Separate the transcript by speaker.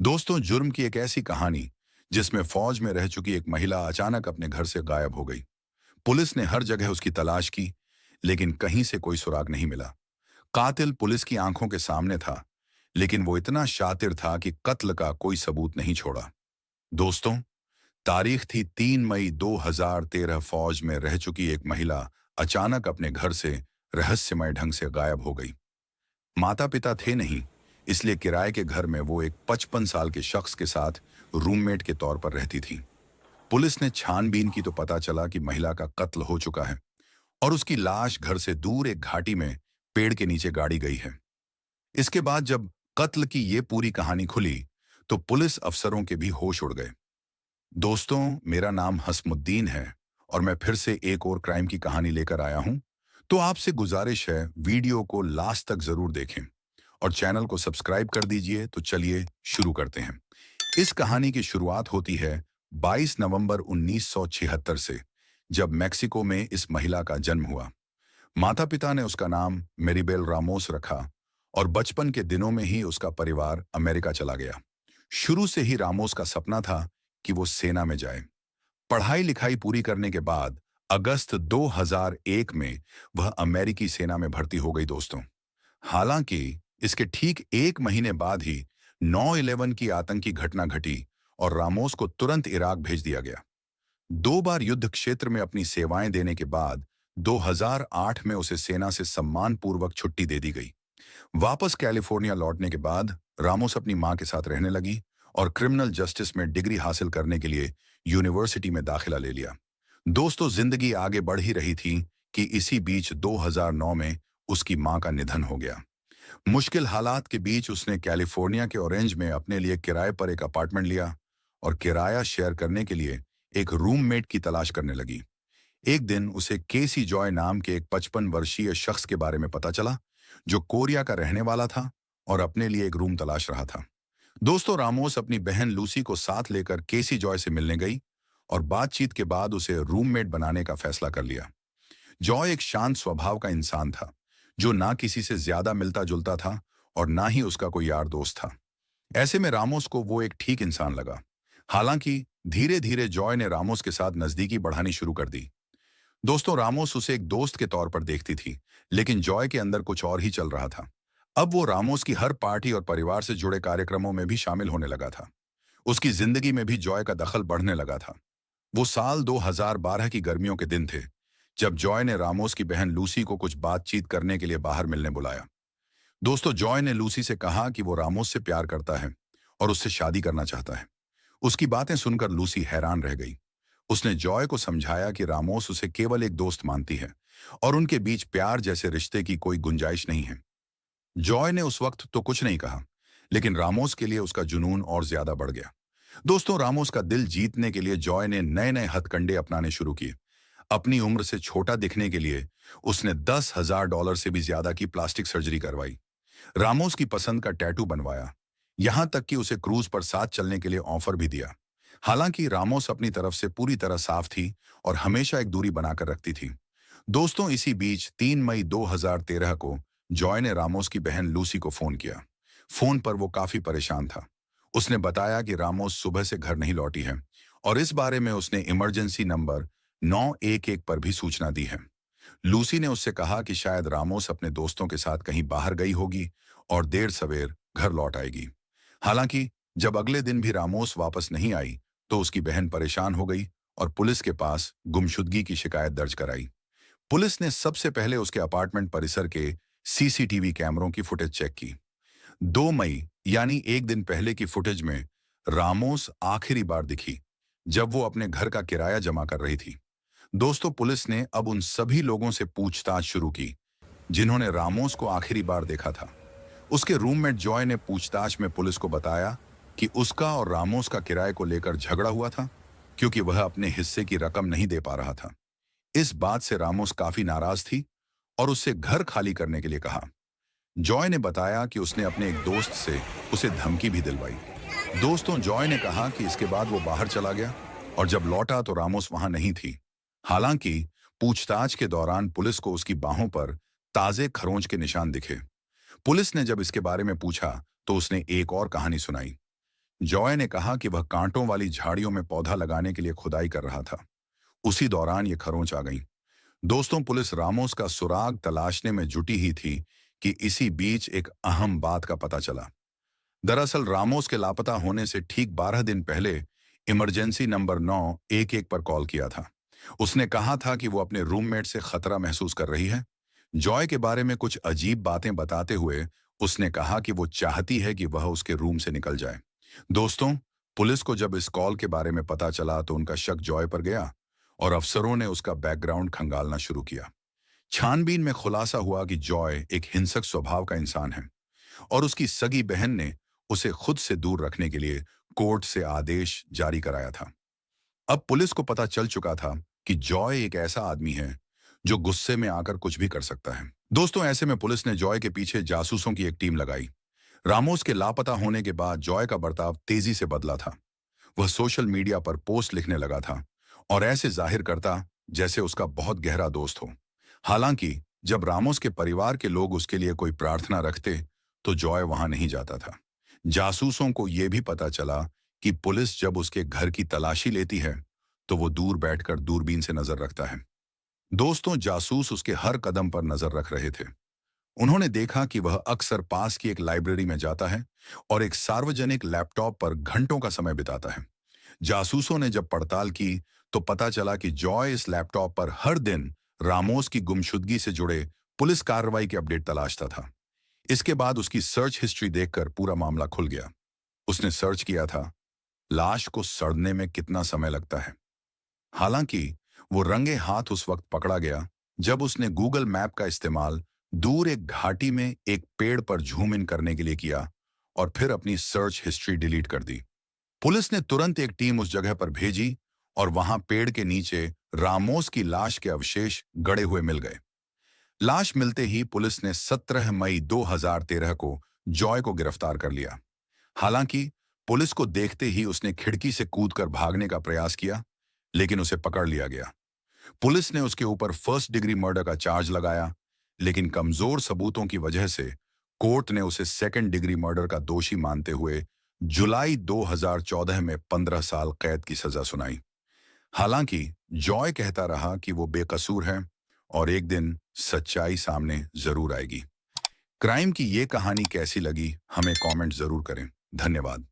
Speaker 1: दोस्तों, जुर्म की एक ऐसी कहानी जिसमें फौज में रह चुकी एक महिला अचानक अपने घर से गायब हो गई। पुलिस ने हर जगह उसकी तलाश की, लेकिन कहीं से कोई सुराग नहीं मिला। कातिल पुलिस की आंखों के सामने था, लेकिन वो इतना शातिर था कि कत्ल का कोई सबूत नहीं छोड़ा। दोस्तों, तारीख थी 3 मई 2013। फौज में रह चुकी एक महिला अचानक अपने घर से रहस्यमय ढंग से गायब हो गई। माता पिता थे नहीं, इसलिए किराए के घर में वो एक 55 साल के शख्स के साथ रूममेट के तौर पर रहती थी। पुलिस ने छानबीन की तो पता चला कि महिला का कत्ल हो चुका है और उसकी लाश घर से दूर एक घाटी में पेड़ के नीचे गाड़ी गई है। इसके बाद जब कत्ल की ये पूरी कहानी खुली, तो पुलिस अफसरों के भी होश उड़ गए। दोस्तों, मेरा नाम हसमुद्दीन है और मैं फिर से एक और क्राइम की कहानी लेकर आया हूं। तो आपसे गुजारिश है, वीडियो को लास्ट तक जरूर देखें और चैनल को सब्सक्राइब कर दीजिए। तो चलिए शुरू करते हैं। इस कहानी की शुरुआत होती है 22 नवंबर 1976 से, जब मेक्सिको में इस महिला का जन्म हुआ। माता पिता ने उसका नाम मेरीबेल रामोस रखा और बचपन के दिनों में ही उसका परिवार अमेरिका चला गया। शुरू से ही रामोस का सपना था कि वो सेना में जाए। पढ़ाई लिखाई पूरी करने के बाद अगस्त 2001 में वह अमेरिकी सेना में भर्ती हो गई। दोस्तों, हालांकि इसके ठीक एक महीने बाद ही 9/11 की आतंकी घटना घटी और रामोस को तुरंत इराक भेज दिया गया। 2 बार युद्ध क्षेत्र में अपनी सेवाएं देने के बाद 2008 में उसे सेना से सम्मानपूर्वक छुट्टी दे दी गई। वापस कैलिफोर्निया लौटने के बाद रामोस अपनी मां के साथ रहने लगी और क्रिमिनल जस्टिस में डिग्री हासिल करने के लिए यूनिवर्सिटी में दाखिला ले लिया। दोस्तों, जिंदगी आगे बढ़ ही रही थी कि इसी बीच 2009 में उसकी मां का निधन हो गया। मुश्किल हालात के बीच उसने कैलिफोर्निया के ऑरेंज में अपने लिए किराए पर एक अपार्टमेंट लिया और किराया शेयर करने के लिए एक रूममेट की तलाश करने लगी। एक दिन उसे केसी जॉय नाम के एक 55 वर्षीय शख्स के बारे में पता चला, जो कोरिया का रहने वाला था और अपने लिए एक रूम तलाश रहा था। दोस्तों, रामोस अपनी बहन लूसी को साथ लेकर केसी जॉय से मिलने गई और बातचीत के बाद उसे रूममेट बनाने का फैसला कर लिया। जॉय एक शांत स्वभाव का इंसान था, जो ना किसी से ज्यादा मिलता जुलता था और ना ही उसका कोई यार दोस्त था। ऐसे में रामोस को वो एक ठीक इंसान लगा। हालांकि धीरे धीरे जॉय ने रामोस के साथ नजदीकी बढ़ानी शुरू कर दी। दोस्तों, रामोस उसे एक दोस्त के तौर पर देखती थी, लेकिन जॉय के अंदर कुछ और ही चल रहा था। अब वो रामोस की हर पार्टी और परिवार से जुड़े कार्यक्रमों में भी शामिल होने लगा था। उसकी जिंदगी में भी जॉय का दखल बढ़ने लगा था। वो साल 2012 की गर्मियों के दिन थे, जब जॉय ने रामोस की बहन लूसी को कुछ बातचीत करने के लिए बाहर मिलने बुलाया। दोस्तों, जॉय ने लूसी से कहा कि वो रामोस से प्यार करता है और उससे शादी करना चाहता है। उसकी बातें सुनकर लूसी हैरान रह गई। उसने जॉय को समझाया कि रामोस उसे केवल एक दोस्त मानती है और उनके बीच प्यार जैसे रिश्ते की कोई गुंजाइश नहीं है। जॉय ने उस वक्त तो कुछ नहीं कहा, लेकिन रामोस के लिए उसका जुनून और ज्यादा बढ़ गया। दोस्तों, रामोस का दिल जीतने के लिए जॉय ने नए नए हथकंडे अपनाने शुरू किए। अपनी उम्र से छोटा दिखने के लिए उसने $10,000 से भी ज्यादा की प्लास्टिक सर्जरी करवाई। रामोस की पसंद का टैटू बनवाया, यहां तक कि उसे क्रूज पर साथ चलने के लिए ऑफर भी दिया। हालांकि रामोस अपनी तरफ से पूरी तरह साफ थी और हमेशा एक दूरी बनाकर रखती थी। दोस्तों, इसी बीच 3 मई 2013 को जॉय ने रामोस की बहन लूसी को फोन किया। फोन पर वो काफी परेशान था। उसने बताया कि रामोस सुबह से घर नहीं लौटी है और इस बारे में उसने इमरजेंसी नंबर 911 पर भी सूचना दी है। लूसी ने उससे कहा कि शायद रामोस अपने दोस्तों के साथ कहीं बाहर गई होगी और देर सवेर घर लौट आएगी। हालांकि जब अगले दिन भी रामोस वापस नहीं आई, तो उसकी बहन परेशान हो गई और पुलिस के पास गुमशुदगी की शिकायत दर्ज कराई। पुलिस ने सबसे पहले उसके अपार्टमेंट परिसर के सीसीटीवी कैमरों की फुटेज चेक की। 2 मई यानी एक दिन पहले की फुटेज में रामोस आखिरी बार दिखी, जब वो अपने घर का किराया जमा कर रही थी। दोस्तों, पुलिस ने अब उन सभी लोगों से पूछताछ शुरू की जिन्होंने रामोस को आखिरी बार देखा था। उसके रूममेट जॉय ने पूछताछ में पुलिस को बताया कि उसका और रामोस का किराए को लेकर झगड़ा हुआ था, क्योंकि वह अपने हिस्से की रकम नहीं दे पा रहा था। इस बात से रामोस काफी नाराज थी और उससे घर खाली करने के लिए कहा। जॉय ने बताया कि उसने अपने एक दोस्त से उसे धमकी भी दिलवाई। दोस्तों, जॉय ने कहा कि इसके बाद वो बाहर चला गया और जब लौटा तो रामोस वहां नहीं थी। हालांकि पूछताछ के दौरान पुलिस को उसकी बाहों पर ताजे खरोंच के निशान दिखे। पुलिस ने जब इसके बारे में पूछा तो उसने एक और कहानी सुनाई। जॉय ने कहा कि वह कांटों वाली झाड़ियों में पौधा लगाने के लिए खुदाई कर रहा था। उसी दौरान ये खरोंच आ गई। दोस्तों, पुलिस रामोस का सुराग तलाशने में जुटी ही थी कि इसी बीच एक अहम बात का पता चला। दरअसल रामोस के लापता होने से ठीक 12 दिन पहले इमरजेंसी नंबर 911 पर कॉल किया था। उसने कहा था कि वो अपने रूममेट से खतरा महसूस कर रही है। जॉय के बारे में कुछ अजीब बातें बताते हुए उसने कहा कि वो चाहती है कि वह उसके रूम से निकल जाए। दोस्तों, पुलिस को जब इस कॉल के बारे में पता चला तो उनका शक जॉय पर गया और अफसरों ने उसका बैकग्राउंड खंगालना शुरू किया। छानबीन में खुलासा हुआ कि जॉय एक हिंसक स्वभाव का इंसान है और उसकी सगी बहन ने उसे खुद से दूर रखने के लिए कोर्ट से आदेश जारी कराया था। अब पुलिस को पता चल चुका था कि जॉय एक ऐसा आदमी है जो गुस्से में आकर कुछ भी कर सकता है। दोस्तों, ऐसे में पुलिस ने जॉय के पीछे जासूसों की एक टीम लगाई। रामोस के लापता होने के बाद जॉय का बर्ताव तेजी से बदला था। वह सोशल मीडिया पर पोस्ट लिखने लगा था और ऐसे जाहिर करता जैसे उसका बहुत गहरा दोस्त हो। हालांकि जब रामोस के परिवार के लोग उसके लिए कोई प्रार्थना रखते तो जॉय वहां नहीं जाता था। जासूसों को यह भी पता चला कि पुलिस जब उसके घर की तलाशी लेती है तो वो दूर बैठकर दूरबीन से नजर रखता है। दोस्तों, जासूस उसके हर कदम पर नजर रख रहे थे। उन्होंने देखा कि वह अक्सर पास की एक लाइब्रेरी में जाता है और एक सार्वजनिक लैपटॉप पर घंटों का समय बिताता है। जासूसों ने जब पड़ताल की तो पता चला कि जॉय इस लैपटॉप पर हर दिन रामोस की गुमशुदगी से जुड़े पुलिस कार्रवाई के अपडेट तलाशता था। इसके बाद उसकी सर्च हिस्ट्री देखकर पूरा मामला खुल गया। उसने सर्च किया था, लाश को सड़ने में कितना समय लगता है। हालांकि वो रंगे हाथ उस वक्त पकड़ा गया जब उसने गूगल मैप का इस्तेमाल दूर एक घाटी में एक पेड़ पर झूम इन करने के लिए किया और फिर अपनी सर्च हिस्ट्री डिलीट कर दी। पुलिस ने तुरंत एक टीम उस जगह पर भेजी और वहां पेड़ के नीचे रामोस की लाश के अवशेष गड़े हुए मिल गए। लाश मिलते ही पुलिस ने 17 मई 2013 को जॉय को गिरफ्तार कर लिया। हालांकि पुलिस को देखते ही उसने खिड़की से कूदकर भागने का प्रयास किया, लेकिन उसे पकड़ लिया गया। पुलिस ने उसके ऊपर फर्स्ट डिग्री मर्डर का चार्ज लगाया, लेकिन कमजोर सबूतों की वजह से कोर्ट ने उसे सेकंड डिग्री मर्डर का दोषी मानते हुए जुलाई 2014 में 15 साल कैद की सजा सुनाई। हालांकि जॉय कहता रहा कि वो बेकसूर है और एक दिन सच्चाई सामने जरूर आएगी। क्राइम की ये कहानी कैसी लगी हमें कमेंट जरूर करें। धन्यवाद।